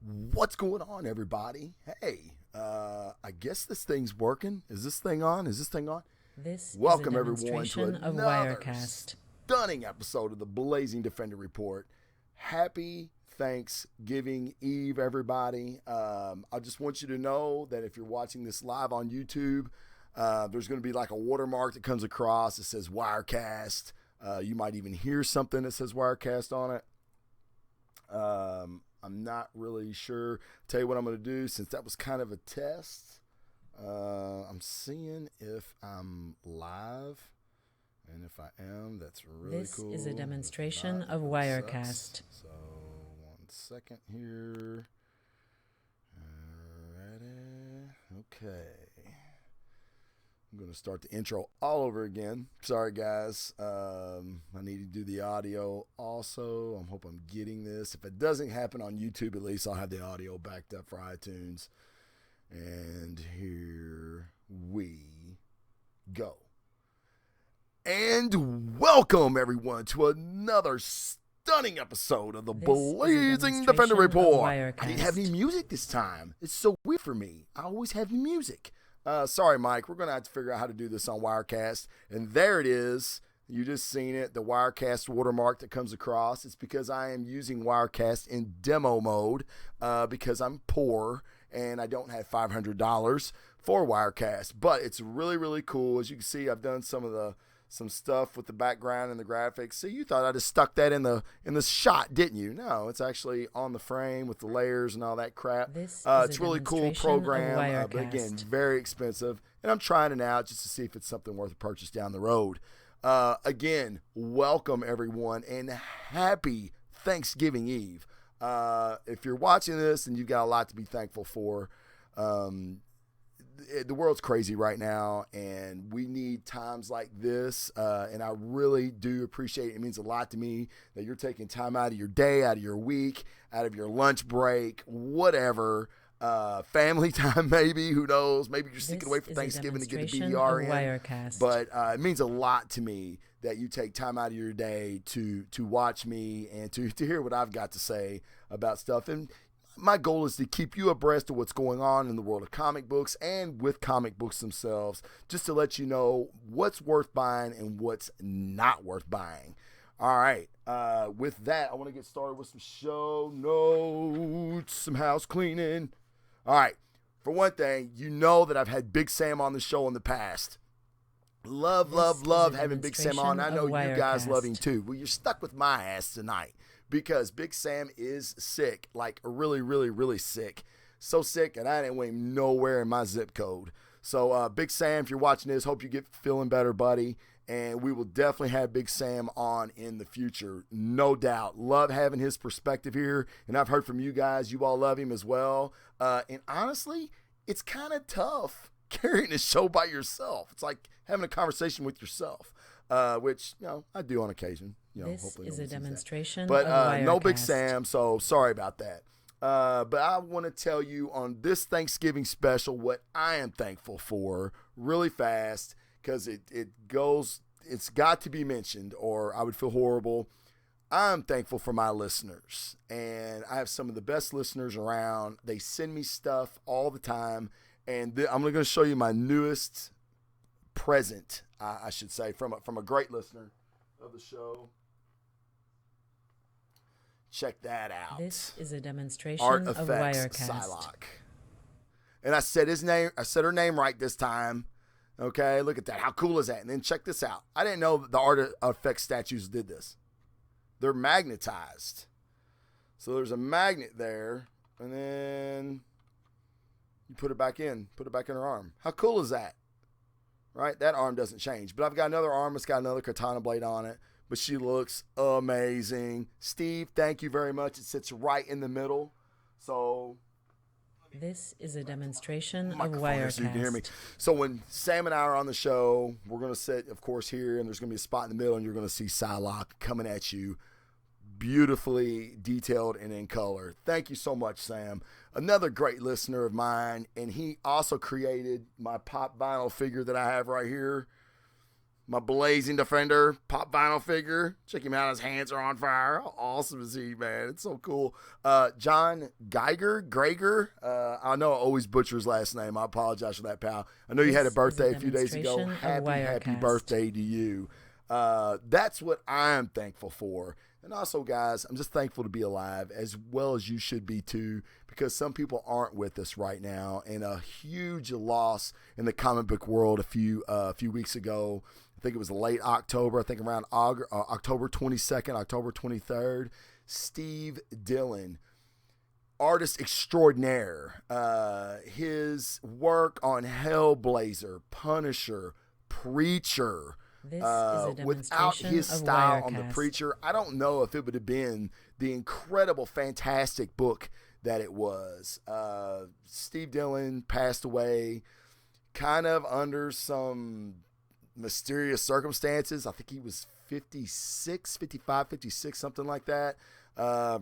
What's going on, everybody? Hey, I guess this thing's working. Is this thing on? Is this thing on? This Welcome, is a everyone, to demonstration of another Wirecast. stunning episode of the Blazing Defender Report. Happy Thanksgiving Eve, everybody. I just want you to know that if you're watching this live on YouTube, there's going to be like a watermark that comes across that says Wirecast. You might even hear something that says Wirecast on it. I'm not really sure. Tell you what I'm going to do since that was kind of a test. I'm seeing if I'm live. And if I am, that's really cool. This is a demonstration of Wirecast. So, 1 second here. Ready? Okay. I'm going to start the intro all over again. Sorry, guys. I need to do the audio also. I hope I'm getting this. If it doesn't happen on YouTube, at least I'll have the audio backed up for iTunes. And here we go. And welcome, everyone, to another stunning episode of the Blazing Defender Report. I didn't have any music this time. It's so weird for me. I always have music. Sorry, Mike. We're going to have to figure out how to do this on Wirecast. And there it is. You just seen it, the Wirecast watermark that comes across. It's because I am using Wirecast in demo mode because I'm poor and I don't have $500 for Wirecast. But it's really, really cool. As you can see, I've done some stuff with the background and the graphics. See, you thought I just stuck that in the shot, didn't you? No, it's actually on the frame with the layers and all that crap. It's really cool program, but again, very expensive. And I'm trying it out just to see if it's something worth a purchase down the road. Again, welcome everyone and happy Thanksgiving Eve. If you're watching this and you've got a lot to be thankful for, the world's crazy right now, and we need times like this, and I really do appreciate it. It means a lot to me that you're taking time out of your day, out of your week, out of your lunch break, whatever, family time maybe, who knows, maybe you're sneaking away for Thanksgiving to get the BDR in, but it means a lot to me that you take time out of your day to watch me and to hear what I've got to say about stuff. And my goal is to keep you abreast of what's going on in the world of comic books and with comic books themselves, just to let you know what's worth buying and what's not worth buying. All right. With that, I want to get started with some show notes, some house cleaning. All right. For one thing, you know that I've had Big Sam on the show in the past. Love having Big Sam on. I know you guys love him too. Well, you're stuck with my ass tonight. Because Big Sam is sick, like really, really, really sick. So sick, and I didn't want him nowhere in my zip code. So, Big Sam, if you're watching this, hope you get feeling better, buddy. And we will definitely have Big Sam on in the future, no doubt. Love having his perspective here, and I've heard from you guys. You all love him as well. And honestly, it's kind of tough carrying a show by yourself. It's like having a conversation with yourself, which, I do on occasion. This is a demonstration but, of Wirecast. No Big Sam, so sorry about that. But I want to tell you on this Thanksgiving special what I am thankful for really fast because it's got to be mentioned or I would feel horrible. I'm thankful for my listeners, and I have some of the best listeners around. They send me stuff all the time, and I'm going to show you my newest present, I should say, from a great listener of the show. Check that out. This is a demonstration Art of Effects Wirecast. Psylocke. And I said his name. I said her name right this time. Okay, look at that. How cool is that? And then check this out. I didn't know the Art Effects statues did this. They're magnetized. So there's a magnet there, and then you put it back in. Put it back in her arm. How cool is that? Right? That arm doesn't change. But I've got another arm. It's got another katana blade on it. But she looks amazing. Steve, thank you very much. It sits right in the middle. So this is a demonstration of Wirecast. So you can hear me. So when Sam and I are on the show, we're going to sit, of course, here, and there's going to be a spot in the middle, and you're going to see Psylocke coming at you, beautifully detailed and in color. Thank you so much, Sam. Another great listener of mine, and he also created my pop vinyl figure that I have right here. my Blazing Defender pop vinyl figure. Check him out. His hands are on fire. How awesome is he, man? It's so cool. John Geiger. I know I always butcher his last name. I apologize for that, pal. I know you had a birthday a few days ago. Happy birthday to you. That's what I'm thankful for. And also, guys, I'm just thankful to be alive, as well as you should be too, because some people aren't with us right now. And a huge loss in the comic book world a few weeks ago. I think it was late October. I think around October 22nd, October 23rd. Steve Dillon, artist extraordinaire. His work on Hellblazer, Punisher, Preacher. This is a demonstration without his style on The Wirecast. Preacher, I don't know if it would have been the incredible, fantastic book that it was. Steve Dillon passed away kind of under some mysterious circumstances. I think he was 55, 56, something like that.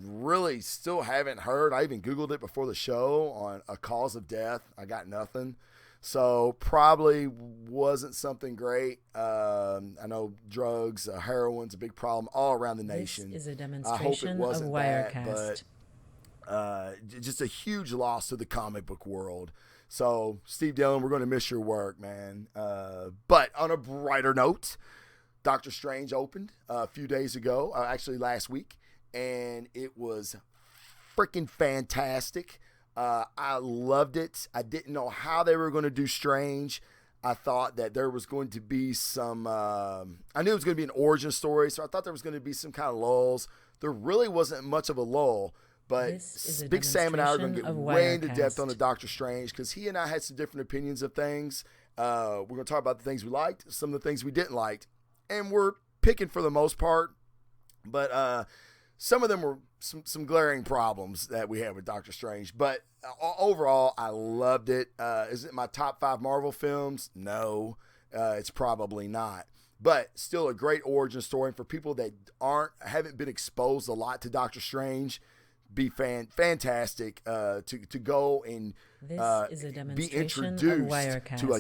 Really still haven't heard. I even Googled it before the show on a cause of death. I got nothing. So probably wasn't something great. I know drugs, heroin's a big problem all around the nation. This is a I hope it demonstration of wasn't that, Wirecast. but just a huge loss to the comic book world. So Steve Dillon, we're going to miss your work, man. But on a brighter note, Doctor Strange opened a few days ago, actually last week, and it was freaking fantastic. I loved it. I didn't know how they were going to do Strange. I thought that there was going to be some, I knew it was going to be an origin story, so I thought there was going to be some kind of lulls. There really wasn't much of a lull, but This is a Big Sam and I are going to get demonstration of way into depth Wirecast. on the Doctor Strange because he and I had some different opinions of things. We're going to talk about the things we liked, some of the things we didn't like, and we're picking for the most part, but some of them were some glaring problems that we had with Doctor Strange. But overall, I loved it. Is it my top 5 Marvel films? No, it's probably not. But still a great origin story. And for people that haven't been exposed a lot to Doctor Strange, be fantastic to go and This is a be demonstration of introduced Wirecast. to a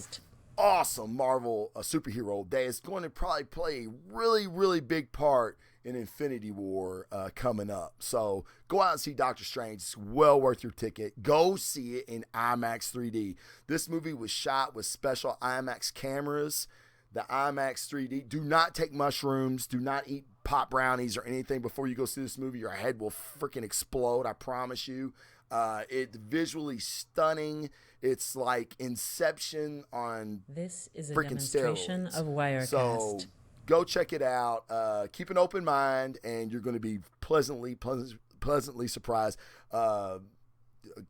awesome Marvel superhero that is going to probably play a really, really big part in Infinity War coming up. So go out and see Doctor Strange. It's well worth your ticket. Go see it in IMAX 3D. This movie was shot with special IMAX cameras. The IMAX 3D. Do not take mushrooms. Do not eat pop brownies or anything before you go see this movie. Your head will freaking explode. I promise you. It's visually stunning. It's like Inception on This is a freaking demonstration steroids. of Wirecast. So go check it out. Keep an open mind, and you're going to be pleasantly surprised.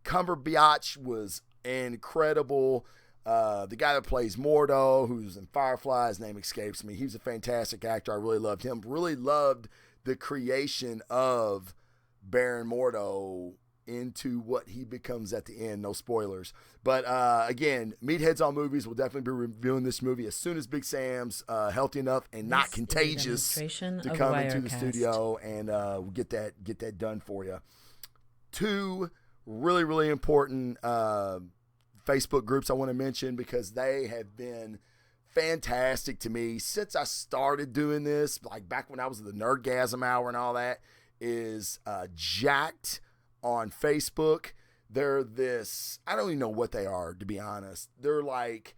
Cumberbatch was incredible. The guy that plays Mordo, who's in Firefly, his name escapes me. He was a fantastic actor. I really loved him. Really loved the creation of Baron Mordo into what he becomes at the end. No spoilers. But again, Meatheads on Movies will definitely be reviewing this movie as soon as Big Sam's healthy enough and not This is a contagious demonstration to of come into the Wirecast. studio, and we'll get that done for you. 2 really, really important Facebook groups I want to mention because they have been fantastic to me since I started doing this, like back when I was at the Nerdgasm Hour and all that, is Jacked on Facebook. They're this, I don't even know what they are, to be honest. They're like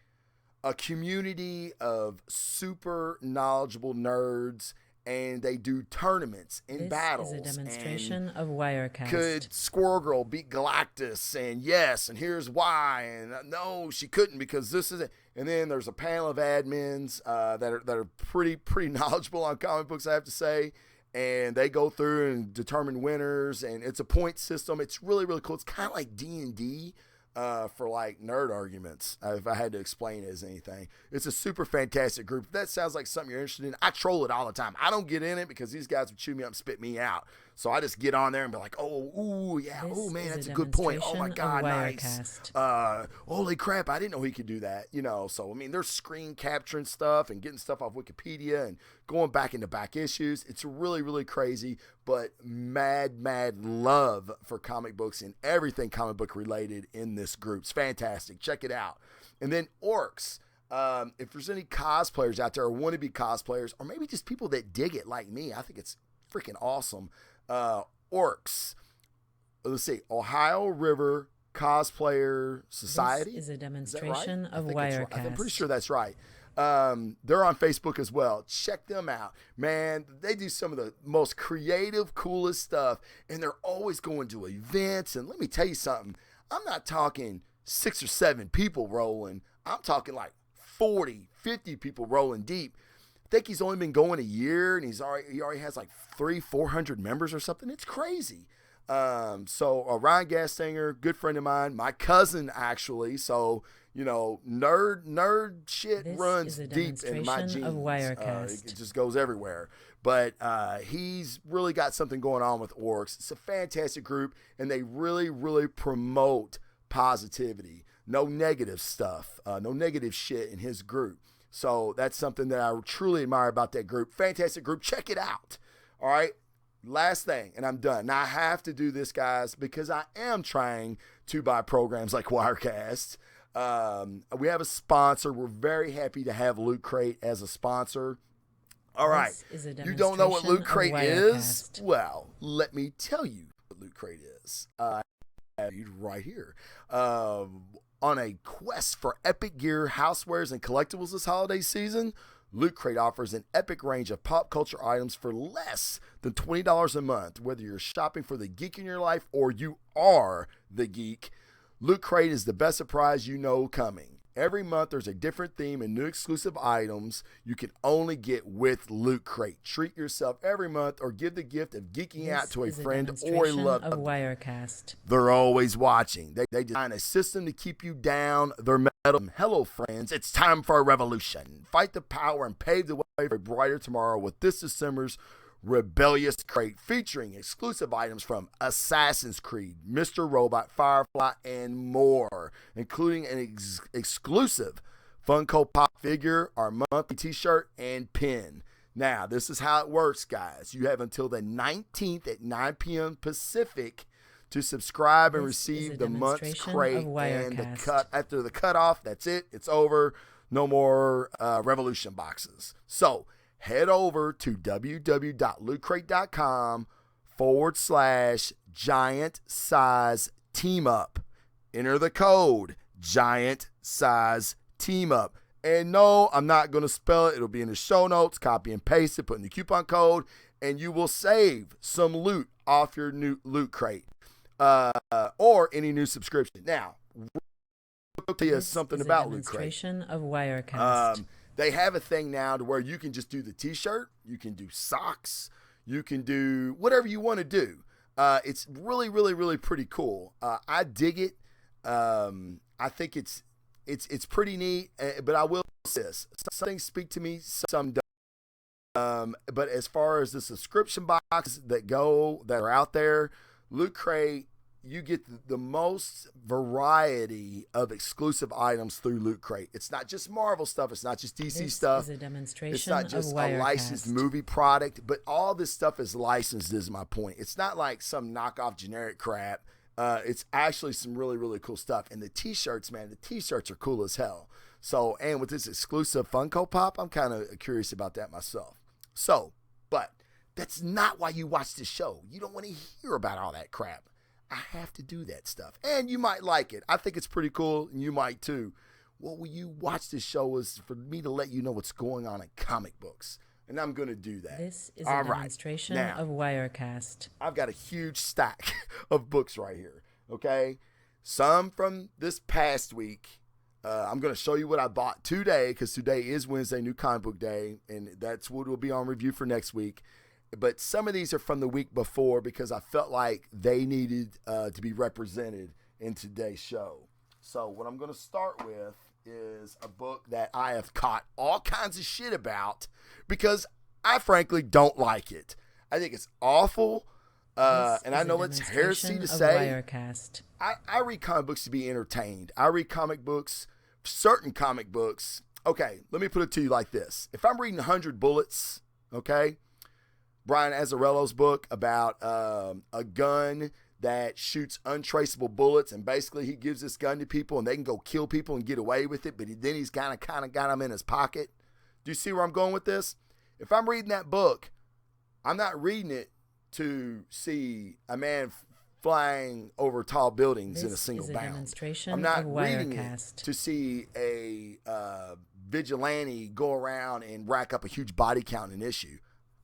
a community of super knowledgeable nerds, and they do tournaments and battles. This is a demonstration of Wirecast. Could Squirrel Girl beat Galactus? And yes, and here's why. And no, she couldn't because this is it. And then there's a panel of admins that are pretty knowledgeable on comic books, I have to say. And they go through and determine winners, and it's a point system. It's really, really cool. It's kind of like D&D for like nerd arguments, if I had to explain it as anything. It's a super fantastic group. If that sounds like something you're interested in, I troll it all the time. I don't get in it because these guys would chew me up and spit me out. So I just get on there and be like, oh, ooh, yeah, This oh man, is that's a a good point. Oh my demonstration of God, nice. Wirecast. Holy crap, I didn't know he could do that. So I mean, they're screen capturing stuff and getting stuff off Wikipedia and going back into back issues. It's really, really crazy, but mad love for comic books and everything comic book related in this group. It's fantastic. Check it out. And then Orcs. If there's any cosplayers out there or want to be cosplayers, or maybe just people that dig it like me, I think it's freaking awesome. Orcs. Let's see, Ohio River Cosplayer Society. This is a demonstration of Right. Wirecast. I'm pretty sure that's right. They're on Facebook as well. Check them out. Man, they do some of the most creative, coolest stuff, and they're always going to events. And let me tell you something. I'm not talking 6 or 7 people rolling. I'm talking like 40, 50 people rolling deep. I think he's only been going a year, and he already has like 300-400 members or something. It's crazy. So Ryan Gastinger, good friend of mine, my cousin actually. So nerd shit This runs is a deep in my demonstration genes. of Wirecast. It just goes everywhere. But he's really got something going on with Orcs. It's a fantastic group, and they really, really promote positivity. No negative stuff, no negative shit in his group. So that's something that I truly admire about that group. Fantastic group. Check it out. All right. Last thing, and I'm done. Now, I have to do this, guys, because I am trying to buy programs like Wirecast. We have a sponsor. We're very happy to have Loot Crate as a sponsor. All right. You don't know what Loot Crate is? Well, let me tell you what Loot Crate is. I have it right here. On a quest for epic gear, housewares, and collectibles this holiday season, Loot Crate offers an epic range of pop culture items for less than $20 a month. Whether you're shopping for the geek in your life or you are the geek, Loot Crate is the best surprise you know coming. Every month there's a different theme and new exclusive items you can only get with Loot Crate. Treat yourself every month or give the gift of geeking out to a friend or a loved one. Wirecast. They're always watching. They design a system to keep you down. They're metal. Hello, friends. It's time for a revolution. Fight the power and pave the way for a brighter tomorrow with this December's Rebellious Crate, featuring exclusive items from Assassin's Creed, Mr. Robot, Firefly, and more, including an exclusive Funko Pop figure, our monthly t-shirt, and pin. Now, this is how it works, guys. You have until the 19th at 9 p.m. Pacific to subscribe and receive the month's crate, and after the cutoff, that's it. It's over. No more Revolution boxes. So head over to www.lootcrate.com/giant size team up. Enter the code giant size team up. And no, I'm not going to spell it. It'll be in the show notes. Copy and paste it, put in the coupon code, and you will save some loot off your new Loot Crate or any new subscription. Now, I'll tell you something about Loot Crate. Of Wirecast. They have a thing now to where you can just do the t-shirt, you can do socks, you can do whatever you want to do. It's really, really, really pretty cool. I dig it. I think it's pretty neat, but I will say this. Some things speak to me, some don't. But as far as the subscription boxes that are out there, Loot Crate, you get the most variety of exclusive items through Loot Crate. It's not just Marvel stuff. It's not just DC stuff. Is a demonstration it's not just of a licensed movie product, but all this stuff is licensed is my point. It's not like some knockoff generic crap. It's actually some really, really cool stuff. And the t-shirts, man, the t-shirts are cool as hell. So, and with this exclusive Funko Pop, I'm kind of curious about that myself. So, but that's not why you watch this show. You don't want to hear about all that crap. I have to do that stuff. And you might like it. I think it's pretty cool, and you might too. Well, when you watch this show is for me to let you know what's going on in comic books. And I'm going to do that. This is a demonstration of Wirecast. I've got a huge stack of books right here, okay? Some from this past week. I'm going to show you what I bought today, because today is Wednesday, New Comic Book Day, and that's what will be on review for next week. But some of these are from the week before because I felt like they needed to be represented in today's show. So what I'm going to start with is a book that I have caught all kinds of shit about because I frankly don't like it. I think it's awful. And I know it's heresy to say. I read comic books to be entertained. I read comic books, certain comic books. Okay, let me put it to you like this. If I'm reading 100 Bullets, okay, Brian Azzarello's book about a gun that shoots untraceable bullets, and basically he gives this gun to people and they can go kill people and get away with it, but then he's kind of got them in his pocket. Do you see where I'm going with this? If I'm reading that book, I'm not reading it to see a man flying over tall buildings in a single bound. I'm not reading it to see a vigilante go around and rack up a huge body count and issue.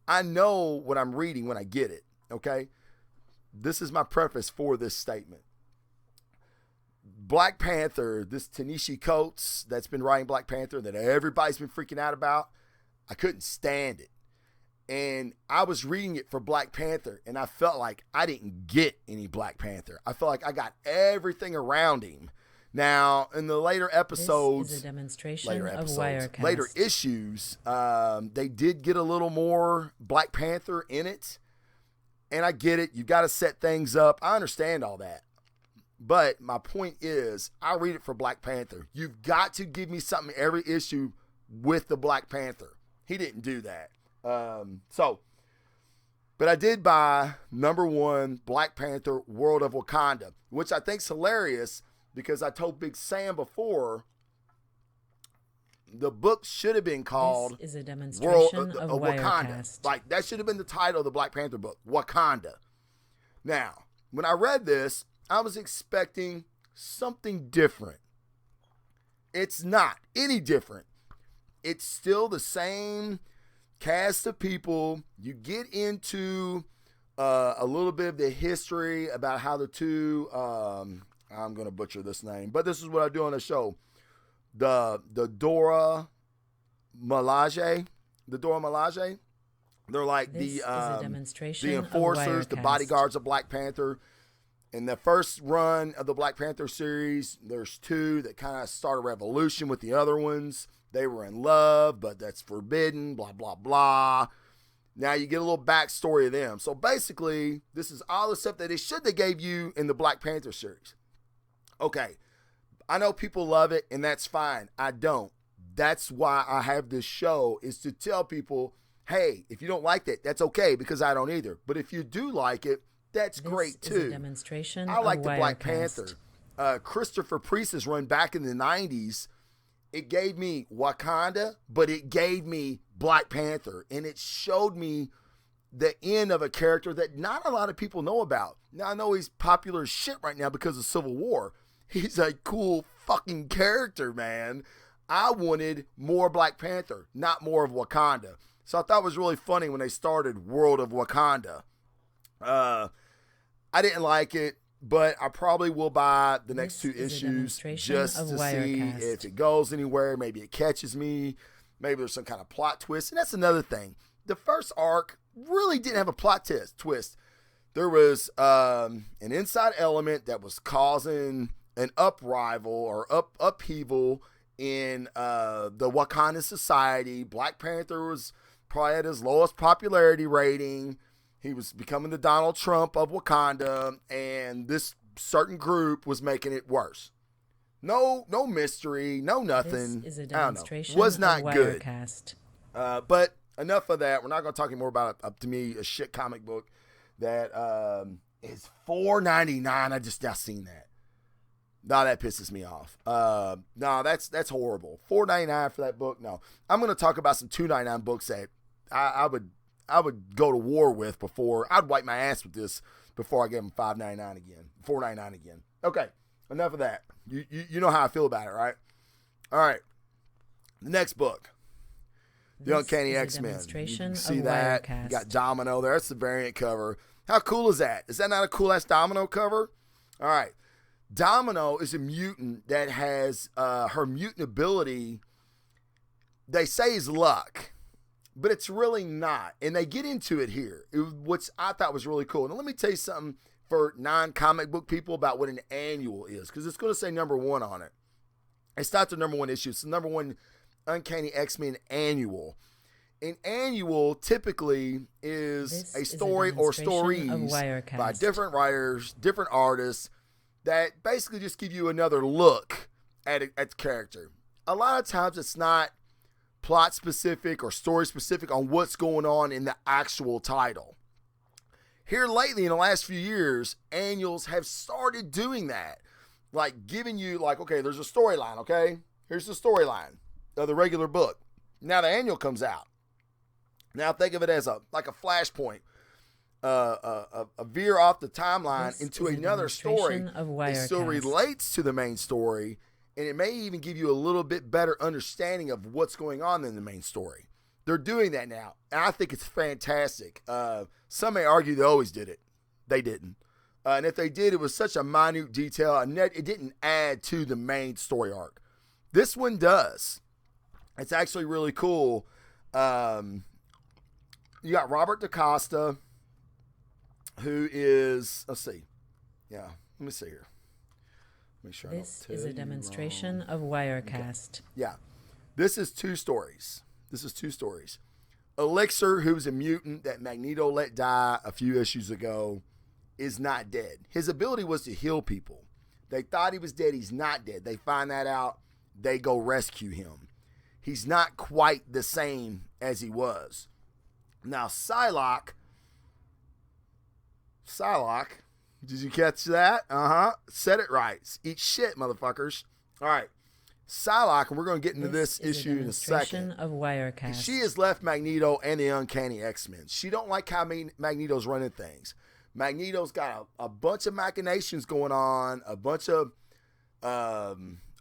I know what I'm reading when I get it, okay? This is my preface for this statement. Black Panther, this Ta-Nehisi Coates that's been writing Black Panther that everybody's been freaking out about, I couldn't stand it. And I was reading it for Black Panther, and I felt like I didn't get any Black Panther. I felt like I got everything around him. Now, in the later episodes, this is a demonstration of Wirecast. Later issues, they did get a little more Black Panther in it. And I get it. You got to set things up. I understand all that. But my point is, I read it for Black Panther. You've got to give me something every issue with the Black Panther. He didn't do that. But I did buy #1 Black Panther World of Wakanda, which I think's hilarious because I told Big Sam before the book should have been called This is a demonstration of Wakanda. Wirecast. Like, that should have been the title of the Black Panther book, Wakanda. Now, when I read this, I was expecting something different. It's not any different. It's still the same cast of people. You get into a little bit of the history about how the two, I'm going to butcher this name, but this is what I do on the show. The Dora Milaje, they're like This is a demonstration the of enforcers, the Wirecast. bodyguards of Black Panther. In the first run of the Black Panther series, there's two that kind of start a revolution with the other ones. They were in love, but that's forbidden, blah, blah, blah. Now you get a little backstory of them. So basically, this is all the stuff that they should have gave you in the Black Panther series. Okay, I know people love it, and that's fine. I don't. That's why I have this show, is to tell people, hey, if you don't like that, that's okay, because I don't either. But if you do like it, that's great This is a too. demonstration I like of the Black Wirecast. Panther. Christopher Priest's run back in the 90s, it gave me Wakanda, but it gave me Black Panther. And it showed me the end of a character that not a lot of people know about. Now, I know he's popular as shit right now because of Civil War. He's a cool fucking character, man. I wanted more Black Panther, not more of Wakanda. So I thought it was really funny when they started World of Wakanda. I didn't like it, but I probably will buy the next two This is a issues demonstration just of to see Wirecast. if it goes anywhere. Maybe it catches me. Maybe there's some kind of plot twist. And that's another thing. The first arc really didn't have a plot twist. There was an inside element that was causing an upheaval in the Wakandan society. Black Panther was probably at his lowest popularity rating. He was becoming the Donald Trump of Wakanda, and this certain group was making it worse. No mystery, no nothing. This is a I don't know. demonstration Was not of good. Wirecast. But enough of that. We're not going to talk anymore about, to me, a shit comic book that is $4.99. I just now seen that. No, that pisses me off. No, that's horrible. $4.99 for that book. No, I'm going to talk about some $2.99 books that I would go to war with before. I'd wipe my ass with this before I gave them $5.99 again, $4.99 again. Okay, enough of that. You know how I feel about it, right? All right. The next book, The Uncanny is a X-Men. You demonstration can see of that. Wirecast. You got Domino there. That's the variant cover. How cool is that? Is that not a cool-ass Domino cover? All right. Domino is a mutant that has her mutant ability, they say, is luck, but it's really not. And they get into it here, which I thought was really cool. Now, let me tell you something for non-comic book people about what an annual is, because it's going to say #1 on it. It's not the #1 issue. It's the #1 Uncanny X-Men annual. An annual typically is a story or stories by different writers, different artists, that basically just give you another look at the character. A lot of times it's not plot specific or story specific on what's going on in the actual title. Here lately in the last few years, annuals have started doing that. Like giving you like, okay, there's a storyline, okay? Here's the storyline of the regular book. Now the annual comes out. Now think of it as a flashpoint. A veer off the timeline into another story. It still relates to the main story, and it may even give you a little bit better understanding of what's going on in the main story. They're doing that now, and I think it's fantastic. Some may argue they always did it. They didn't. And if they did, it was such a minute detail, and it didn't add to the main story arc. This one does. It's actually really cool. You got Robert DaCosta, who is, let's see. Yeah, let me see here. Make sure this is a demonstration of Wirecast. Okay. Yeah. This is two stories. Elixir, who's a mutant that Magneto let die a few issues ago, is not dead. His ability was to heal people. They thought he was dead. He's not dead. They find that out. They go rescue him. He's not quite the same as he was. Now, Psylocke, did you catch that? Said it right. Eat shit, motherfuckers. All right. Psylocke, and we're going to get into this issue in a second. Of Wirecast. She has left Magneto and the Uncanny X-Men. She don't like how Magneto's running things. Magneto's got a bunch of machinations going on, a bunch of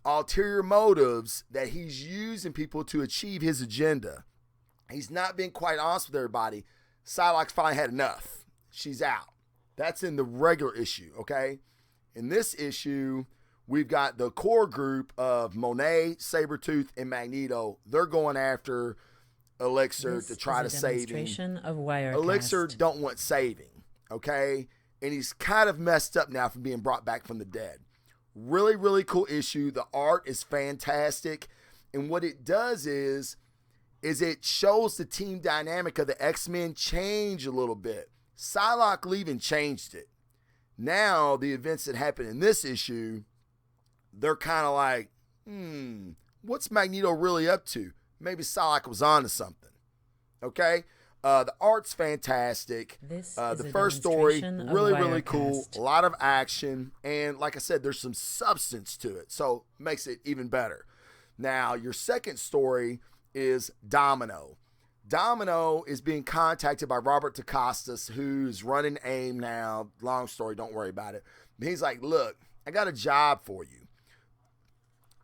ulterior motives that he's using people to achieve his agenda. He's not being quite honest with everybody. Psylocke's finally had enough. She's out. That's in the regular issue, okay? In this issue, we've got the core group of Monet, Sabretooth, and Magneto. They're going after Elixir to try to save him. Of Wirecast. Elixir don't want saving, okay? And he's kind of messed up now from being brought back from the dead. Really, really cool issue. The art is fantastic. And what it does is it shows the team dynamic of the X-Men change a little bit. Psylocke leaving changed it. Now, the events that happen in this issue, they're kind of like, what's Magneto really up to? Maybe Psylocke was on to something. Okay? The art's fantastic. The first story, really, really cool. A lot of action. And like I said, there's some substance to it. So makes it even better. Now, your second story is Domino. Domino is being contacted by Robert DaCosta, who's running AIM now. Long story, don't worry about it. He's like, look, I got a job for you.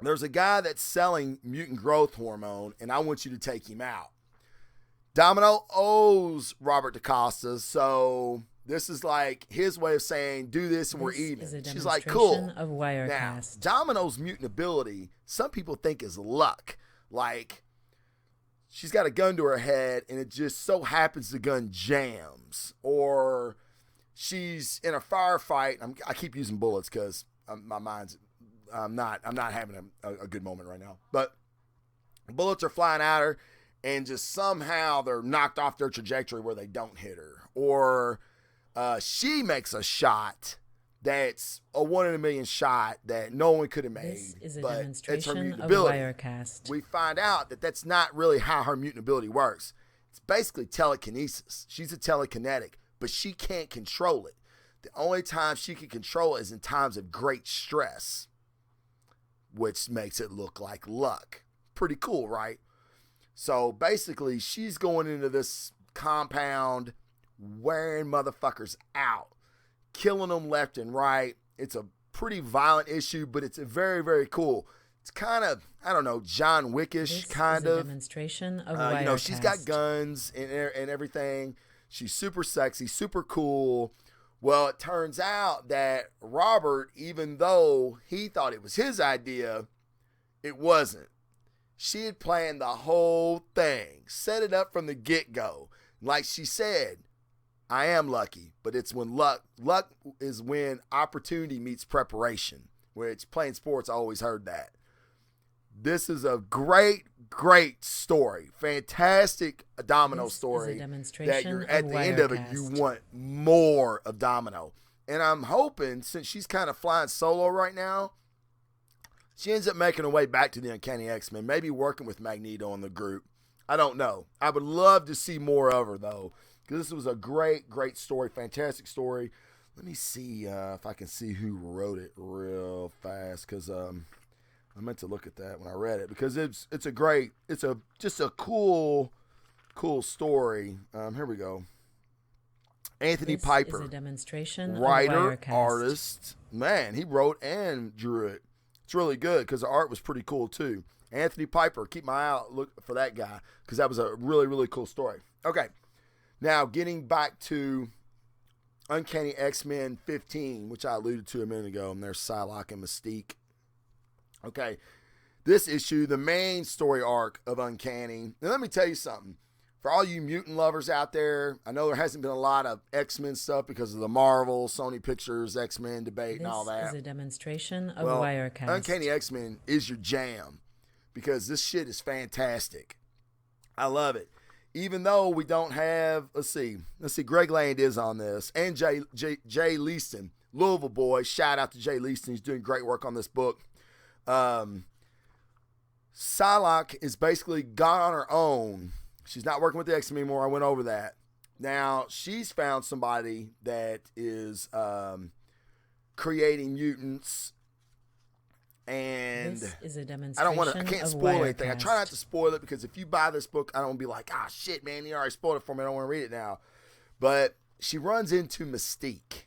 There's a guy that's selling mutant growth hormone, and I want you to take him out. Domino owes Robert DaCosta, so this is like his way of saying, do this and we're even. She's like, cool. Of Wirecast. Now, Domino's mutant ability, some people think is luck. Like, she's got a gun to her head, and it just so happens the gun jams. Or she's in a firefight. I keep using bullets because my mind's, I'm not having a good moment right now. But bullets are flying at her, and just somehow they're knocked off their trajectory where they don't hit her. Or she makes a shot that's a 1 in a million shot that no one could have made. This is a but demonstration it's her mutant of ability. Wirecast. We find out that that's not really how her mutant ability works. It's basically telekinesis. She's a telekinetic, but she can't control it. The only time she can control it is in times of great stress, which makes it look like luck. Pretty cool, right? So basically, she's going into this compound wearing motherfuckers out, killing them left and right. It's a pretty violent issue, but it's a very, very cool. It's kind of, I don't know, John Wickish kind of. Demonstration of Wirecast. You know, she's got guns and everything. She's super sexy, super cool. Well, it turns out that Robert, even though he thought it was his idea, it wasn't. She had planned the whole thing, set it up from the get-go. Like she said, I am lucky, but it's when luck is when opportunity meets preparation, which playing sports, I always heard that. This is a great, great story. Fantastic Domino story that you're at the end of it, you want more of Domino. And I'm hoping, since she's kind of flying solo right now, she ends up making her way back to the Uncanny X-Men, maybe working with Magneto in the group. I don't know. I would love to see more of her, though. because this was a great, great story, fantastic story. Let me see if I can see who wrote it real fast, because I meant to look at that when I read it, because it's just a cool story. Here we go. Anthony Piper, is a demonstration writer, of Wirecast. artist. Man, he wrote and drew it. It's really good because the art was pretty cool too. Anthony Piper, keep my eye out, look for that guy, because that was a really, really cool story. Okay, now getting back to Uncanny X-Men 15, which I alluded to a minute ago, and there's Psylocke and Mystique. Okay, this issue, the main story arc of Uncanny. Now let me tell you something. For all you mutant lovers out there, I know there hasn't been a lot of X-Men stuff because of the Marvel, Sony Pictures, X-Men debate and all that. This is a demonstration of Well, Wirecast. Uncanny X-Men is your jam, because this shit is fantastic. I love it. Even though we don't have, let's see, Greg Land is on this, and Jay Leaston, Louisville boy. Shout out to Jay Leaston. He's doing great work on this book. Psylocke is basically gone on her own. She's not working with the X-Men anymore. I went over that. Now, she's found somebody that is creating mutants. And this is a demonstration I can't of spoil anything. I Wirecast. try not to spoil it, because if you buy this book, I don't want to be like, shit, man, you already spoiled it for me. I don't want to read it now. But she runs into Mystique.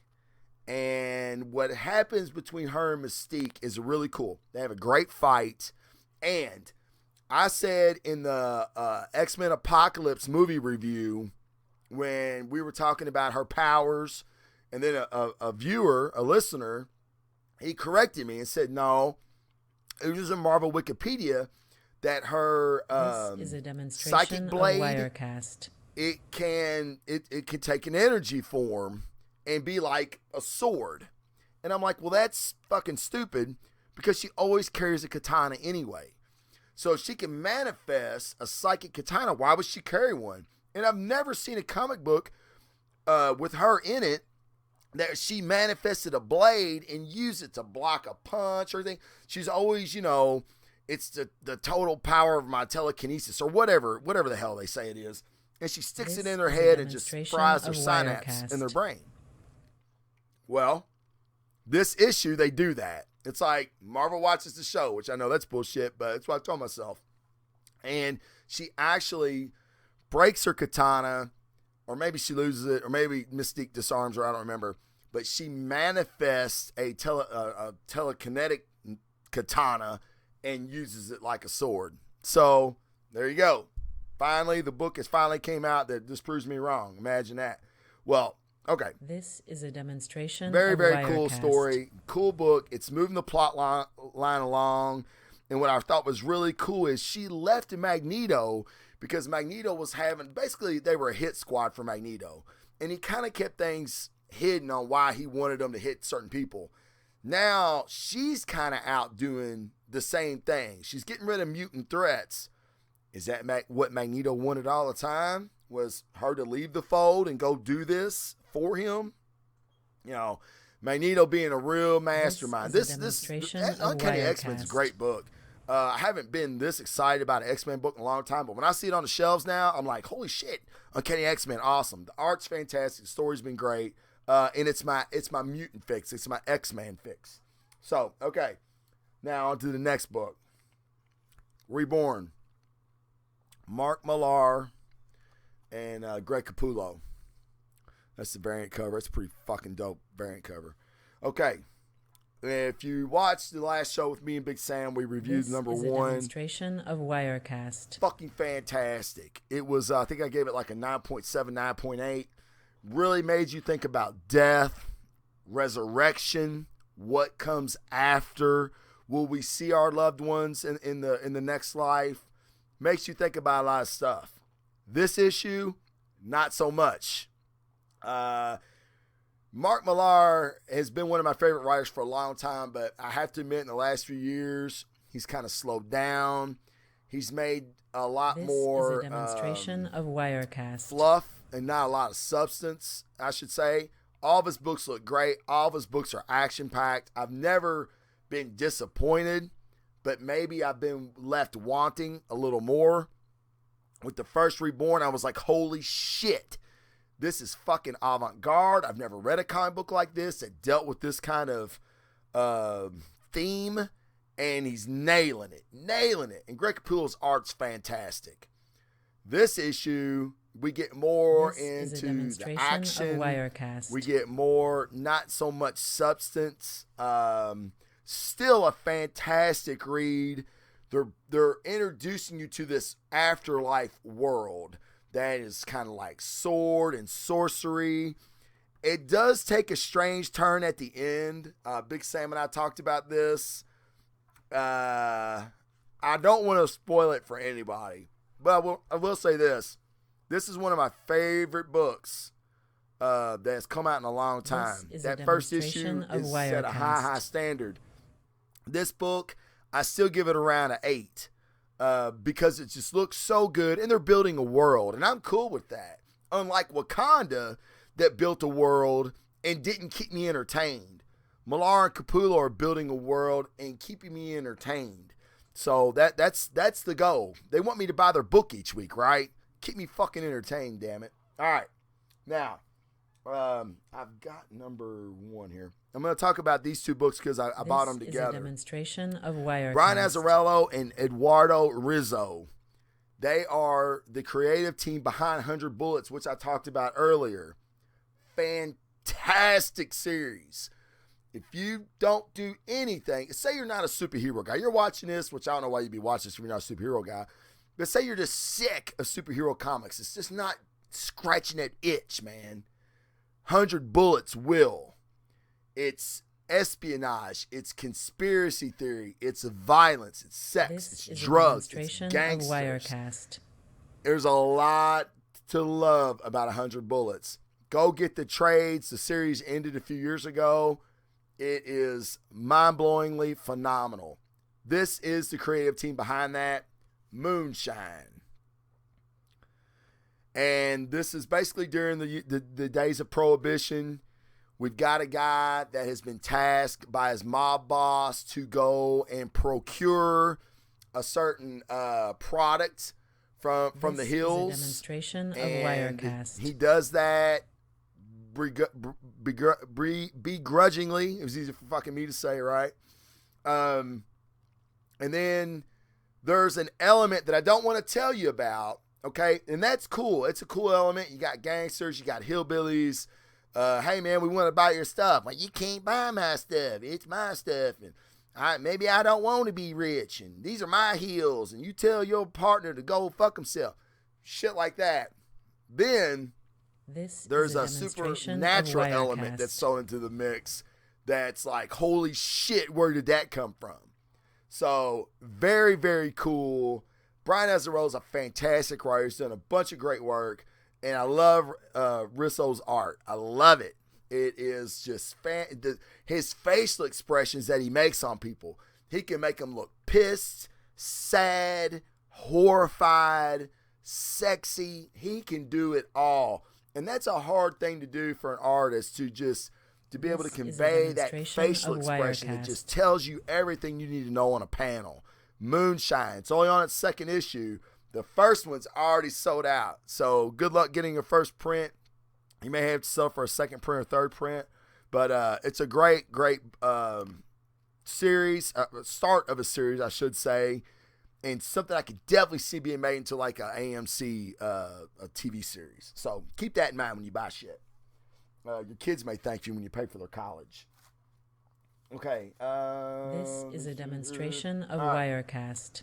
And what happens between her and Mystique is really cool. They have a great fight. And I said in the X-Men Apocalypse movie review, when we were talking about her powers, and then a viewer, a listener, he corrected me and said, no, it was in Marvel Wikipedia that her this is a demonstration psychic blade, of Wirecast. it can take an energy form and be like a sword. And I'm like, well, that's fucking stupid, because she always carries a katana anyway. So if she can manifest a psychic katana, why would she carry one? And I've never seen a comic book with her in it that she manifested a blade and used it to block a punch or anything. She's always, it's the total power of my telekinesis, or whatever the hell they say it is. And she sticks it in her head and just fries her synapse in their brain. Well, this issue, they do that. It's like Marvel watches the show, which I know that's bullshit, but it's what I told myself. And she actually breaks her katana, or maybe she loses it, or maybe Mystique disarms her, I don't remember. But she manifests a telekinetic katana and uses it like a sword. So there you go. Finally, the book has finally came out that disproves me wrong. Imagine that. Well, okay. This is a demonstration Very, of very cool Wirecast. story. Cool book. It's moving the plot line along. And what I thought was really cool is she left Magneto, because Magneto was basically they were a hit squad for Magneto. And he kind of kept things hidden on why he wanted them to hit certain people. Now she's kind of out doing the same thing. She's getting rid of mutant threats. Is that what Magneto wanted all the time? Was her to leave the fold and go do this for him? Magneto being a real mastermind. This Uncanny X-Men's a great book. I haven't been this excited about an X-Men book in a long time, but when I see it on the shelves now, I'm like, holy shit, Uncanny X-Men, awesome. The art's fantastic. The story's been great. And it's my mutant fix. It's my X-Men fix. So, okay. Now on to the next book. Reborn. Mark Millar and Greg Capullo. That's the variant cover. It's a pretty fucking dope variant cover. Okay. If you watched the last show with me and Big Sam, we reviewed number This is a one. demonstration of Wirecast. Fucking fantastic. It was, I think I gave it like a 9.7, 9.8. Really made you think about death, resurrection, what comes after. Will we see our loved ones in the next life? Makes you think about a lot of stuff. This issue, not so much. Mark Millar has been one of my favorite writers for a long time, but I have to admit in the last few years, he's kind of slowed down. He's made a lot more is a demonstration of Wirecast. fluff and not a lot of substance, I should say. All of his books look great. All of his books are action-packed. I've never been disappointed, but maybe I've been left wanting a little more. With the first Reborn, I was like, holy shit. This is fucking avant-garde. I've never read a comic book like this that dealt with this kind of theme, and he's nailing it. And Greg Capullo's art's fantastic. This issue, we get more into the action. Wirecast. We get more, not so much substance. Still a fantastic read. They're introducing you to this afterlife world that is kind of like sword and sorcery. It does take a strange turn at the end. Big Sam and I talked about this. I don't want to spoil it for anybody, but I will say this. This is one of my favorite books that's come out in a long time. That first issue is set a high standard. This book, I still give it around an 8 because it just looks so good, and they're building a world, and I'm cool with that. Unlike Wakanda, that built a world and didn't keep me entertained. Millar and Capullo are building a world and keeping me entertained. So that's the goal. They want me to buy their book each week, right? Keep me fucking entertained, damn it. All right. Now, I've got number 1 here. I'm going to talk about these 2 books because I bought them together. This is a demonstration of Wirecast. Brian Azzarello and Eduardo Rizzo. They are the creative team behind 100 Bullets, which I talked about earlier. Fantastic series. If you don't do anything, say you're not a superhero guy. You're watching this, which I don't know why you'd be watching this if you're not a superhero guy. But say you're just sick of superhero comics. It's just not scratching that itch, man. 100 Bullets will. It's espionage. It's conspiracy theory. It's violence. It's sex. It's drugs. It's gangsters. Wirecast. There's a lot to love about 100 Bullets. Go get the trades. The series ended a few years ago. It is mind-blowingly phenomenal. This is the creative team behind that. Moonshine. And this is basically during the days of Prohibition. We've got a guy that has been tasked by his mob boss to go and procure a certain product from the hills. This is a demonstration of Wirecast. He does that begrudgingly. It was easy for fucking me to say, right? And then there's an element that I don't want to tell you about, okay? And that's cool. It's a cool element. You got gangsters, you got hillbillies. Hey, man, we want to buy your stuff. Like, you can't buy my stuff. It's my stuff. And maybe I don't want to be rich. And these are my heels. And you tell your partner to go fuck himself. Shit like that. Then there's a supernatural element that's thrown into the mix that's like, holy shit, where did that come from? So, very, very cool. Brian Azzarello is a fantastic writer. He's done a bunch of great work. And I love Rizzo's art. I love it. It is just his facial expressions that he makes on people. He can make them look pissed, sad, horrified, sexy. He can do it all. And that's a hard thing to do for an artist, to be able to convey that facial expression that just tells you everything you need to know on a panel. Moonshine. It's only on its 2nd issue. The first one's already sold out. So good luck getting your first print. You may have to sell for a 2nd print or 3rd print. But it's a great series. Start of a series, I should say. And something I could definitely see being made into like a AMC a TV series. So keep that in mind when you buy shit. Your kids may thank you when you pay for their college. Okay. This is a demonstration of Wirecast.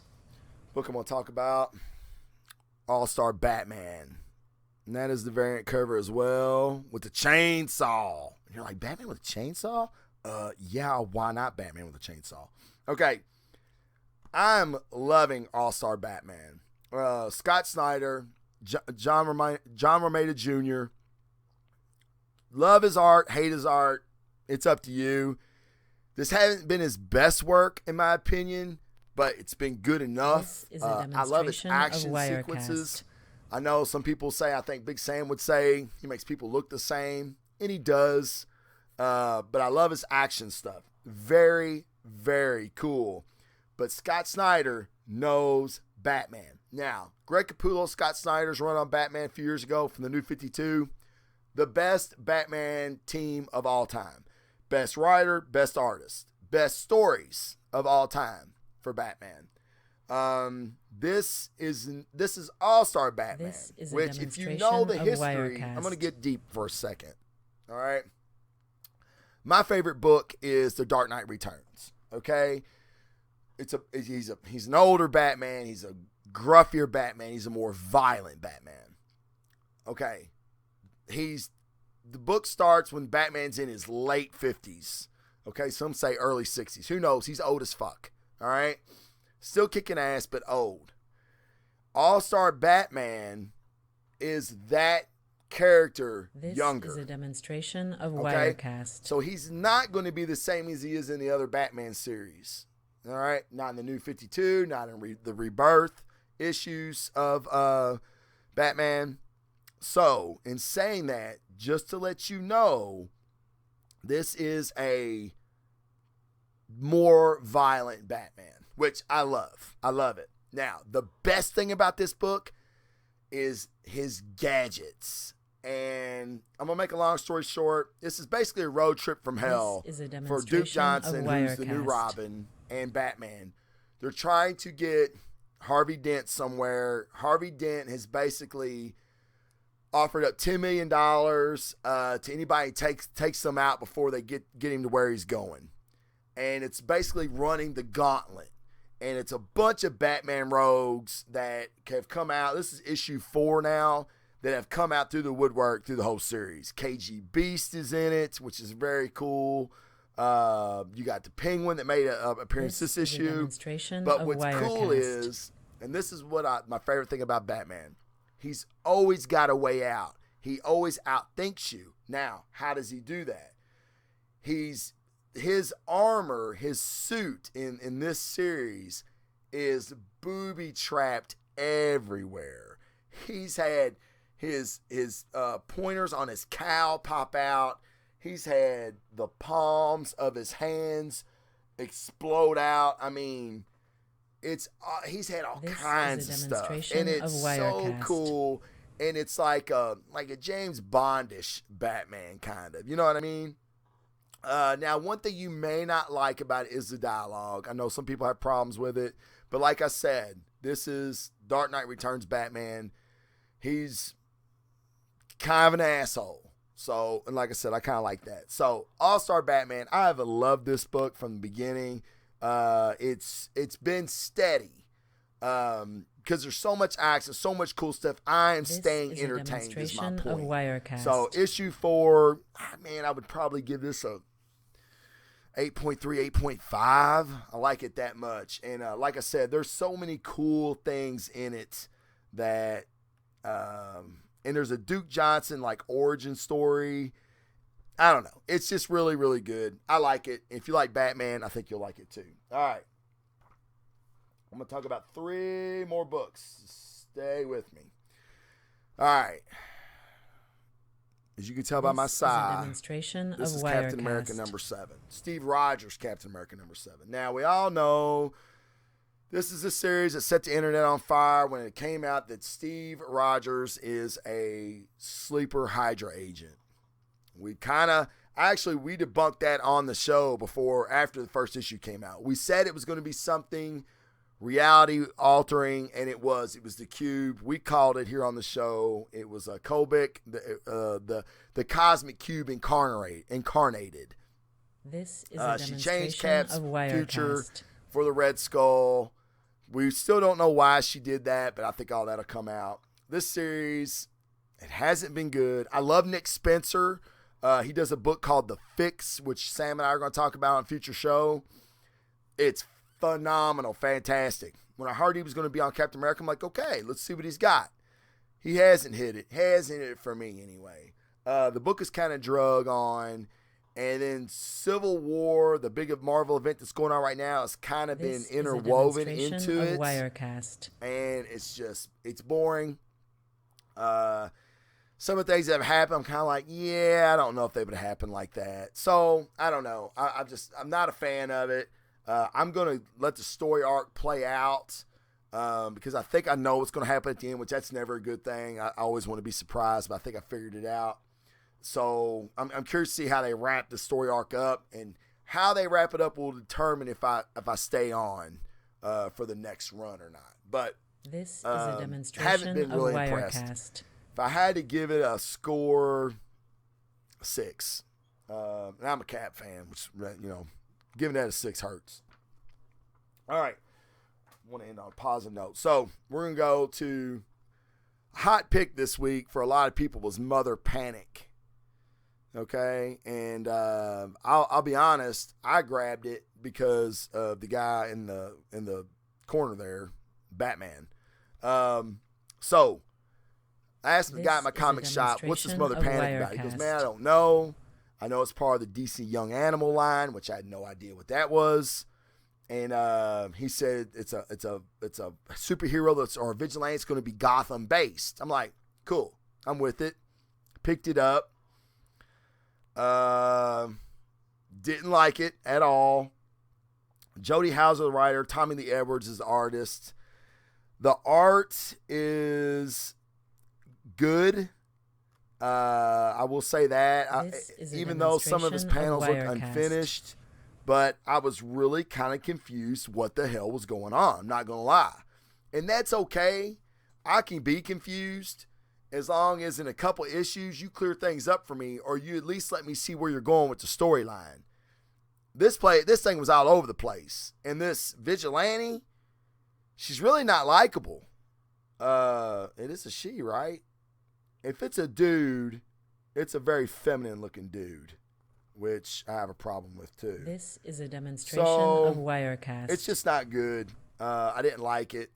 Book I'm going to talk about, All-Star Batman. And that is the variant cover as well, with the chainsaw. And you're like, Batman with a chainsaw? Yeah, why not Batman with a chainsaw? Okay. I'm loving All-Star Batman. Scott Snyder, John Romita Jr. Love his art, hate his art. It's up to you. This hasn't been his best work, in my opinion, but it's been good enough. I love his action sequences. I know some people say, I think Big Sam would say, he makes people look the same, and he does. But I love his action stuff. Very, very cool. But Scott Snyder knows Batman. Now, Greg Capullo, Scott Snyder's run on Batman a few years ago from the New 52. the best Batman team of all time. Best writer, best artist, best stories of all time for Batman. This is All-Star Batman, which if you know the history, I'm going to get deep for a second. All right. My favorite book is The Dark Knight Returns. Okay. He's an older Batman. He's a gruffier Batman. He's a more violent Batman. Okay. The book starts when Batman's in his late 50s. Okay. Some say early 60s. Who knows? He's old as fuck. All right. Still kicking ass, but old. All-Star Batman is that character younger. This is a demonstration of Wirecast. So he's not going to be the same as he is in the other Batman series. All right? Not in the New 52, not in the Rebirth issues of Batman. So, in saying that, just to let you know, this is a more violent Batman, which I love. I love it. Now, the best thing about this book is his gadgets. And I'm going to make a long story short. This is basically a road trip from hell for Duke Johnson, who's the new Robin, and Batman. They're trying to get Harvey Dent somewhere. Harvey Dent has basically offered up $10 million to anybody who takes them out before they get him to where he's going. And it's basically running the gauntlet. And it's a bunch of Batman rogues that have come out. This is issue 4 now, that have come out through the woodwork through the whole series. KG Beast is in it, which is very cool. You got the Penguin that made an appearance this issue. But what's cool is, and this is what my favorite thing about Batman, he's always got a way out. He always outthinks you. Now, how does he do that? His armor, his suit in this series is booby-trapped everywhere. He's had his pointers on his cowl pop out. He's had the palms of his hands explode out. I mean, he's had all kinds of stuff, and it's so cool. And it's like a James Bondish Batman kind of. You know what I mean? Now, one thing you may not like about it is the dialogue. I know some people have problems with it, but like I said, this is Dark Knight Returns Batman. He's kind of an asshole. So, and like I said, I kind of like that. So, All-Star Batman, I have loved this book from the beginning. It's been steady because there's so much action, so much cool stuff. I am staying entertained is my point. So, issue 4, man, I would probably give this a 8.3, 8.5. I like it that much. And like I said, there's so many cool things in it that and there's a Duke Johnson origin story. I don't know. It's just really, really good. I like it. If you like Batman, I think you'll like it too. All right. I'm going to talk about 3 more books. Stay with me. All right. As you can tell by my side, this is Captain America number 7. Steve Rogers, Captain America number 7. Now, we all know this is a series that set the internet on fire when it came out that Steve Rogers is a sleeper Hydra agent. We debunked that on the show after the first issue came out. We said it was going to be something reality altering, and it was the Cube. We called it here on the show. It was a Kobik, the cosmic cube incarnated. This is a she changed Cap's of future for the Red Skull. We still don't know why she did that, but I think all that'll come out. This series, it hasn't been good. I love Nick Spencer. He does a book called The Fix, which Sam and I are going to talk about on a future show. It's phenomenal, fantastic. When I heard he was going to be on Captain America, I'm like, okay, let's see what he's got. He hasn't hit it for me anyway. The book is kind of drug on, and then Civil War, the big Marvel event that's going on right now, has kind of been interwoven into it. Wirecast. And it's boring. Some of the things that have happened, I'm kind of like, yeah, I don't know if they would have happened like that. So I don't know. I'm not a fan of it. I'm going to let the story arc play out because I think I know what's going to happen at the end, which that's never a good thing. I always want to be surprised, but I think I figured it out. So I'm curious to see how they wrap the story arc up, and how they wrap it up will determine if I stay on for the next run or not. But this is a haven't demonstration been of really impressed. Wirecast. If I had to give it a score, 6. And I'm a Cap fan, which, giving that a 6 hurts. All right. I want to end on a positive note. So we're going to go to hot pick this week for a lot of people was Mother Panic. Okay. And I'll be honest, I grabbed it because of the guy in the corner there, Batman. So I asked the guy at my comic shop, what's this Mother Panic about? He goes, man, I don't know. I know it's part of the DC Young Animal line, which I had no idea what that was. And he said it's a superhero or a vigilante. It's going to be Gotham based. I'm like, cool. I'm with it. Picked it up. Didn't like it at all. Jody Houser, the writer. Tommy Lee Edwards is the artist. The art is good. I will say that. Even though some of his panels look unfinished. But I was really kind of confused what the hell was going on. I'm not going to lie. And that's okay. I can be confused as long as in a couple issues you clear things up for me, or you at least let me see where you're going with the storyline. This thing was all over the place. And this vigilante, she's really not likable. It is a she, right? If it's a dude, it's a very feminine looking dude, which I have a problem with too. This is a demonstration of Wirecast. It's just not good. I didn't like it.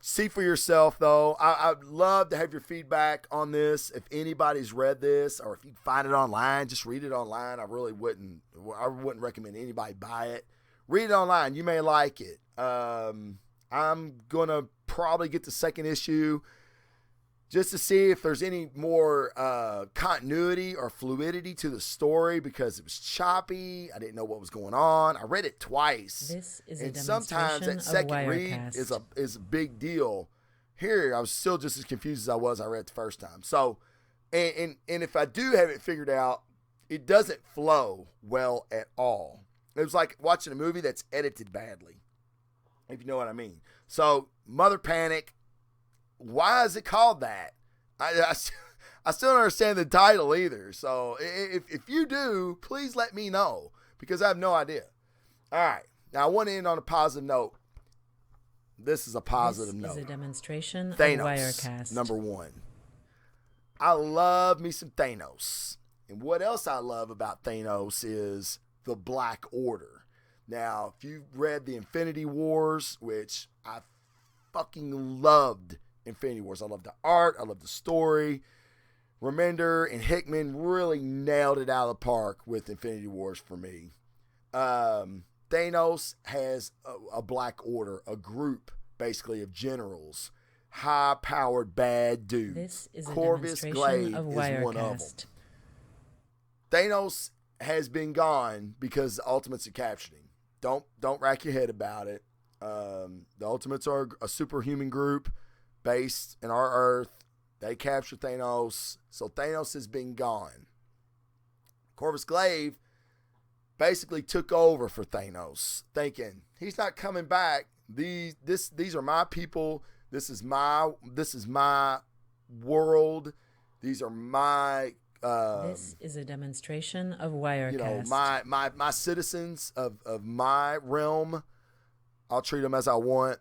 See for yourself, though. I'd love to have your feedback on this. If anybody's read this, or if you find it online, just read it online. I wouldn't recommend anybody buy it. Read it online. You may like it. I'm going to probably get the second issue just to see if there's any more continuity or fluidity to the story, because it was choppy. I didn't know what was going on. I read it twice. This is and a sometimes that second Wirecast. read is a big deal. Here, I was still just as confused as I read it the first time. So, and if I do have it figured out, it doesn't flow well at all. It was like watching a movie that's edited badly, if you know what I mean. So, Mother Panic. Why is it called that? I still don't understand the title either. So if you do, please let me know, because I have no idea. All right. Now, I want to end on a positive note. This is a positive note. This is a demonstration Thanos, of Wirecast. number 1. I love me some Thanos. And what else I love about Thanos is the Black Order. Now, if you've read the Infinity Wars, which I fucking loved Infinity Wars. I love the art. I love the story. Remender and Hickman really nailed it out of the park with Infinity Wars for me. Thanos has a Black Order, a group basically of generals, high-powered bad dudes. This is a Corvus Glaive of is one of them. Thanos has been gone because the Ultimates have captured him. Don't rack your head about it. The Ultimates are a superhuman group based in our Earth. They captured Thanos, so Thanos has been gone. Corvus Glaive basically took over for Thanos, thinking he's not coming back. These are my people. This is my world. These are my. This is a demonstration of Wirecast. My citizens of my realm. I'll treat them as I want.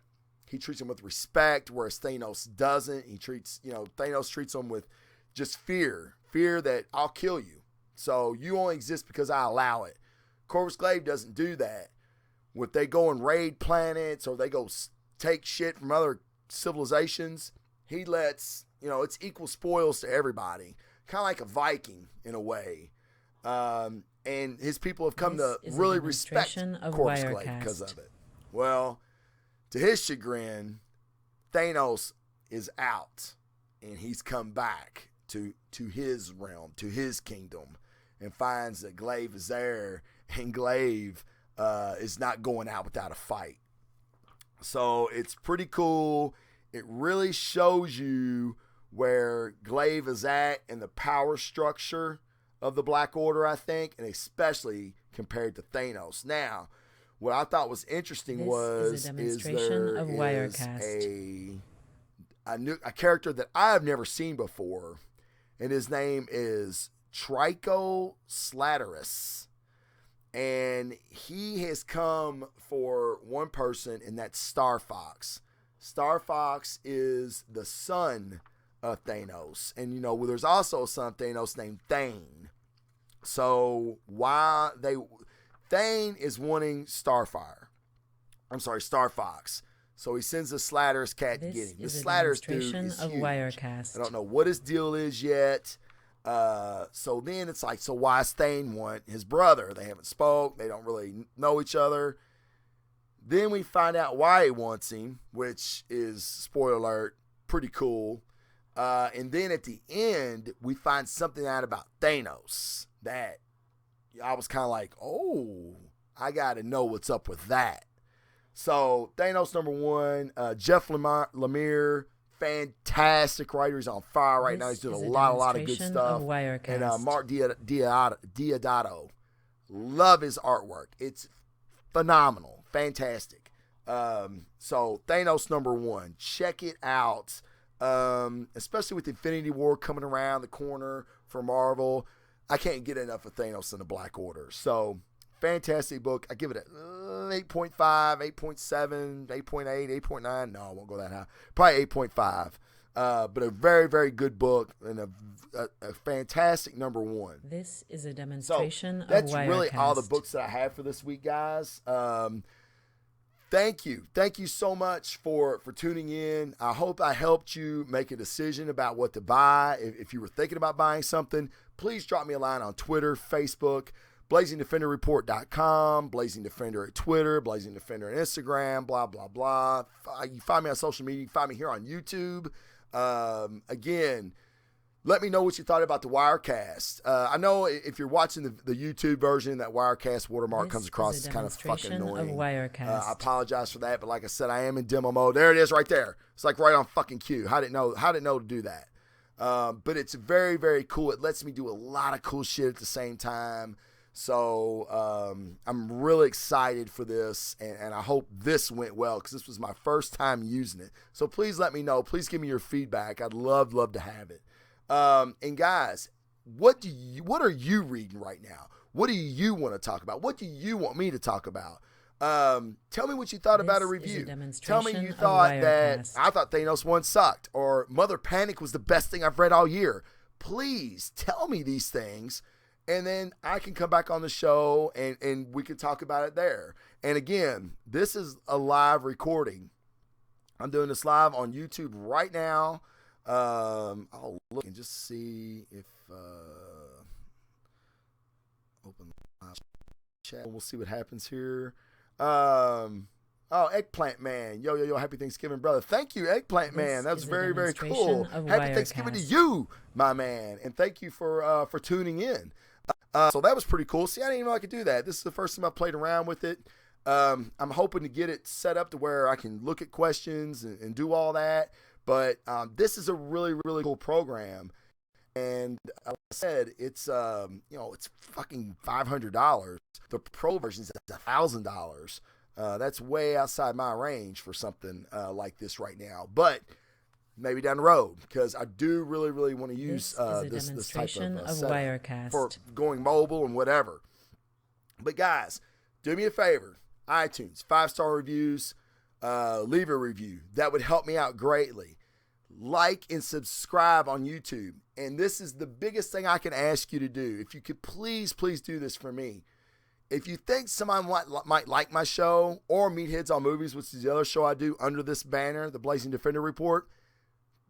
He treats them with respect, whereas Thanos doesn't. Thanos treats them with just fear that I'll kill you. So you only exist because I allow it. Corvus Glaive doesn't do that. When they go and raid planets or they go take shit from other civilizations, he lets, it's equal spoils to everybody. Kind of like a Viking in a way. And his people have come to really respect Corvus Glaive because of it. Well, to his chagrin, Thanos is out, and he's come back to his realm, to his kingdom, and finds that Glaive is there, and Glaive is not going out without a fight. So it's pretty cool. It really shows you where Glaive is at and the power structure of the Black Order, I think, and especially compared to Thanos. Now, what I thought was interesting This is a demonstration of Wirecast. A character that I have never seen before, and his name is Trico Slatteris. And he has come for one person, and that's Star Fox. Star Fox is the son of Thanos. And, you know, there's also a son of Thanos named Thane. So Thane is wanting Star Fox. So he sends the Slatteris cat to get him. The Slatteris dude is huge. Wirecast. I don't know what his deal is yet. So then it's like, so why does Thane want his brother? They haven't spoke. They don't really know each other. Then we find out why he wants him, which is, spoiler alert, pretty cool. And then at the end, we find something out about Thanos that I was kind of like, oh, I got to know what's up with that. So Thanos number one, Jeff Lemire, fantastic writer. He's on fire right now. He's doing a lot of good stuff. And Mark Diodato, love his artwork. It's phenomenal, fantastic. So Thanos number one, check it out. Especially with Infinity War coming around the corner for Marvel. I can't get enough of Thanos and the Black Order. So, fantastic book. I give it an 8.5, 8.7, 8.8, 8.9. No, I won't go that high. Probably 8.5. But a very, very good book and a fantastic number one. This is a demonstration of Wirecast. That's really all the books that I have for this week, guys. Thank you. Thank you so much for tuning in. I hope I helped you make a decision about what to buy. If you were thinking about buying something, please drop me a line on Twitter, Facebook, BlazingDefenderReport.com, Blazing Defender at Twitter, Blazing Defender at Instagram, blah, blah, blah. You find me on social media. You can find me here on YouTube. Again, let me know what you thought about the Wirecast. I know if you're watching the YouTube version, that Wirecast watermark comes across as kind of fucking annoying. I apologize for that, but like I said, I am in demo mode. There it is right there. It's like right on fucking cue. How didn't know to do that. But it's very, very cool. It lets me do a lot of cool shit at the same time. So I'm really excited for this, and I hope this went well because this was my first time using it. So please let me know. Please give me your feedback. I'd love to have it. And guys, what are you reading right now? What do you want to talk about? What do you want me to talk about? Tell me what you thought about a review. Tell me you thought that I thought Thanos 1 sucked, or Mother Panic was the best thing I've read all year. Please tell me these things, and then I can come back on the show and we can talk about it there. And again, this is a live recording. I'm doing this live on YouTube right now. I'll look and just see if open chat. We'll see what happens here. Eggplant Man. Yo, happy Thanksgiving, brother. Thank you, Eggplant Man. That was very, very cool. Happy Thanksgiving to you, my man. And thank you for tuning in. So that was pretty cool. See, I didn't even know I could do that. This is the first time I played around with it. I'm hoping to get it set up to where I can look at questions and do all that. But this is a really, really cool program. And like I said, it's it's fucking $500. The pro version is $1,000. That's way outside my range for something like this right now. But maybe down the road, because I do really, really want to use this type of Wirecast for going mobile and whatever. But guys, do me a favor. iTunes, 5-star reviews, leave a review. That would help me out greatly. Like and subscribe on YouTube. And this is the biggest thing I can ask you to do. If you could please do this for me. If you think someone might like my show, or Meatheads on Movies, which is the other show I do under this banner, the Blazing Defender Report,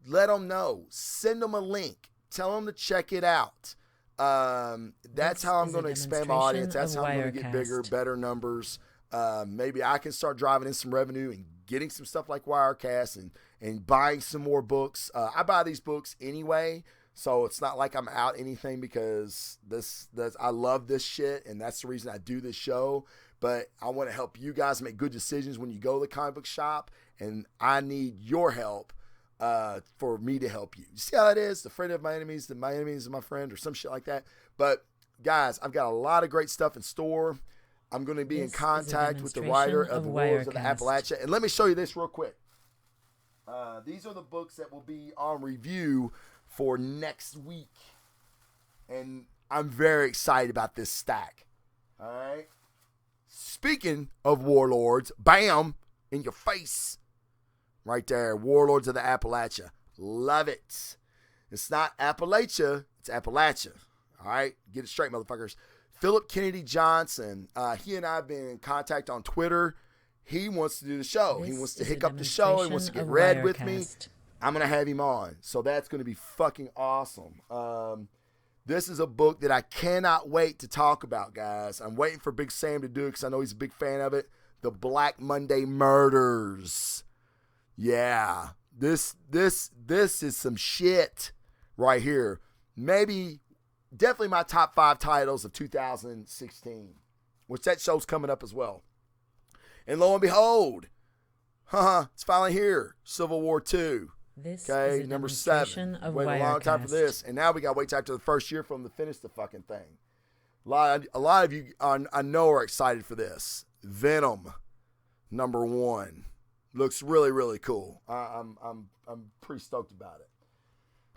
let them know. Send them a link. Tell them to check it out. That's how I'm going to expand my audience. That's how I'm going to get bigger, better numbers. Maybe I can start driving in some revenue and getting some stuff like Wirecast and buying some more books. I buy these books anyway, so it's not like I'm out anything, because I love this shit, and that's the reason I do this show. But I want to help you guys make good decisions when you go to the comic book shop, and I need your help for me to help you. You see how it is? The friend of my enemies, my enemies are my friend, or some shit like that. But guys, I've got a lot of great stuff in store. I'm going to be in contact with the writer of the Warlords of the Appalachia. And let me show you this real quick. These are the books that will be on review for next week. And I'm very excited about this stack. All right. Speaking of Warlords, bam, in your face. Right there, Warlords of the Appalachia. Love it. It's not Appalachia, it's Appalachia. All right? Get it straight, motherfuckers. Philip Kennedy Johnson, he and I have been in contact on Twitter. He wants to do the show. He wants to hiccup the show. He wants to get read with me. I'm going to have him on. So that's going to be fucking awesome. This is a book that I cannot wait to talk about, guys. I'm waiting for Big Sam to do it because I know he's a big fan of it. The Black Monday Murders. Yeah, this is some shit right here. Definitely my top 5 titles of 2016, which that show's coming up as well. And lo and behold, it's finally here. Civil War II. This okay, is a number 7. Waited a long time for this, and now we got to wait till after the first year for them to finish the fucking thing. A lot of you I know are excited for this. Venom, number 1. Looks really, really cool. I'm pretty stoked about it.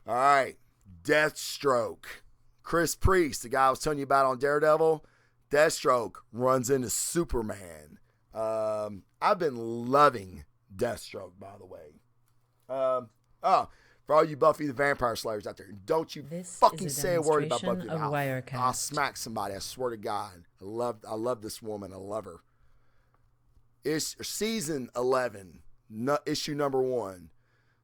All right. Deathstroke. Chris Priest, the guy I was telling you about on Daredevil. Deathstroke runs into Superman. I've been loving Deathstroke, by the way. For all you Buffy the Vampire Slayers out there, don't you fucking say a word about Buffy. I'll smack somebody. I swear to God. I love this woman. I love her. It's season 11, issue number 1.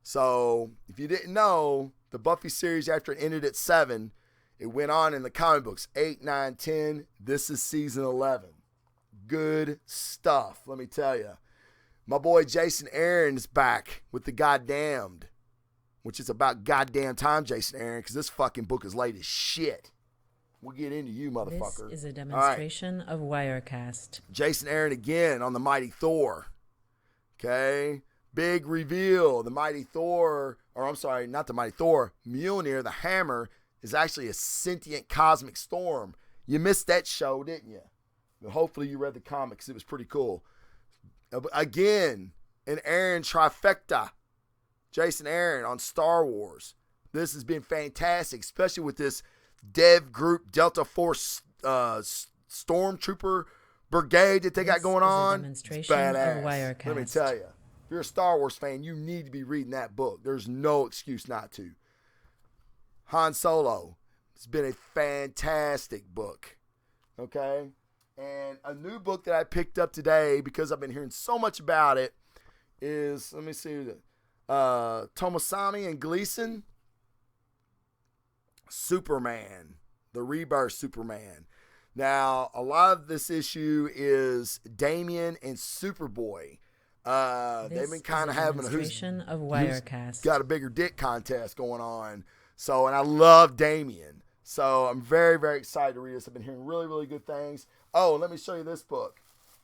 So if you didn't know, the Buffy series, after it ended at 7, it went on in the comic books 8, 9, 10. This is season 11. Good stuff, let me tell you. My boy Jason Aaron is back with The Goddamned, which is about goddamn time, Jason Aaron, because this fucking book is late as shit. We'll get into you, motherfucker. This is a demonstration of Wirecast. Jason Aaron again on the Mighty Thor. Okay? Big reveal. The Mighty Thor, or I'm sorry, not the Mighty Thor, Mjolnir, the hammer, is actually a sentient cosmic storm. You missed that show, didn't you? But hopefully you read the comics. It was pretty cool. Again, an Aaron trifecta. Jason Aaron on Star Wars. This has been fantastic, especially with this dev group Delta Force Stormtrooper Brigade that they got going on. It's badass. Let me tell you. If you're a Star Wars fan, you need to be reading that book. There's no excuse not to. Han Solo. It's been a fantastic book. Okay? And a new book that I picked up today because I've been hearing so much about it is, let me see, Tomosami and Gleason. Superman, the Rebirth Superman. Now, a lot of this issue is Damian and Superboy. They've been kind of having a who's got a bigger dick contest going on. So, and I love Damian. So I'm very, very excited to read this. I've been hearing really, really good things. Oh, let me show you this book.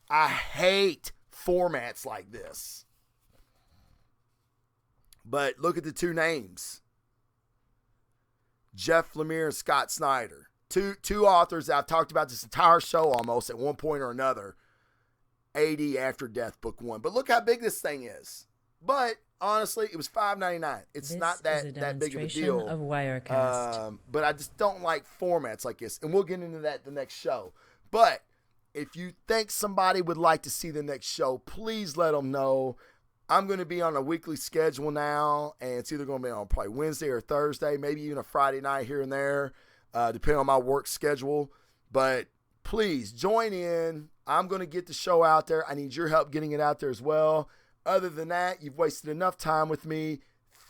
I hate formats like this. But look at the 2 names. Jeff Lemire and Scott Snyder. Two authors that I've talked about this entire show almost at one point or another. AD After Death, book 1. But look how big this thing is. But honestly, it was $5.99. It's not that big of a deal. Of Wirecast. But I just don't like formats like this. And we'll get into that the next show. But if you think somebody would like to see the next show, please let them know. I'm going to be on a weekly schedule now, and it's either going to be on probably Wednesday or Thursday, maybe even a Friday night here and there, depending on my work schedule. But please join in. I'm going to get the show out there. I need your help getting it out there as well. Other than that, you've wasted enough time with me.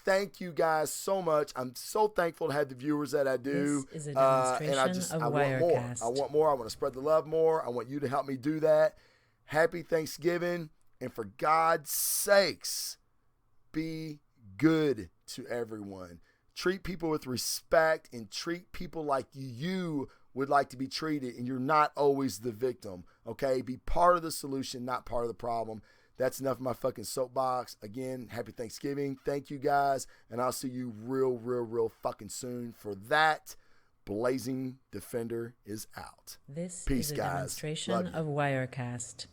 Thank you guys so much. I'm so thankful to have the viewers that I do. This is a demonstration of Wirecast. I want more. I want to spread the love more. I want you to help me do that. Happy Thanksgiving. And for God's sakes, be good to everyone. Treat people with respect and treat people like you would like to be treated. And you're not always the victim. Okay? Be part of the solution, not part of the problem. That's enough of my fucking soapbox. Again, happy Thanksgiving. Thank you guys. And I'll see you real fucking soon for that. Blazing Defender is out. This Peace, is a guys. demonstration of Wirecast.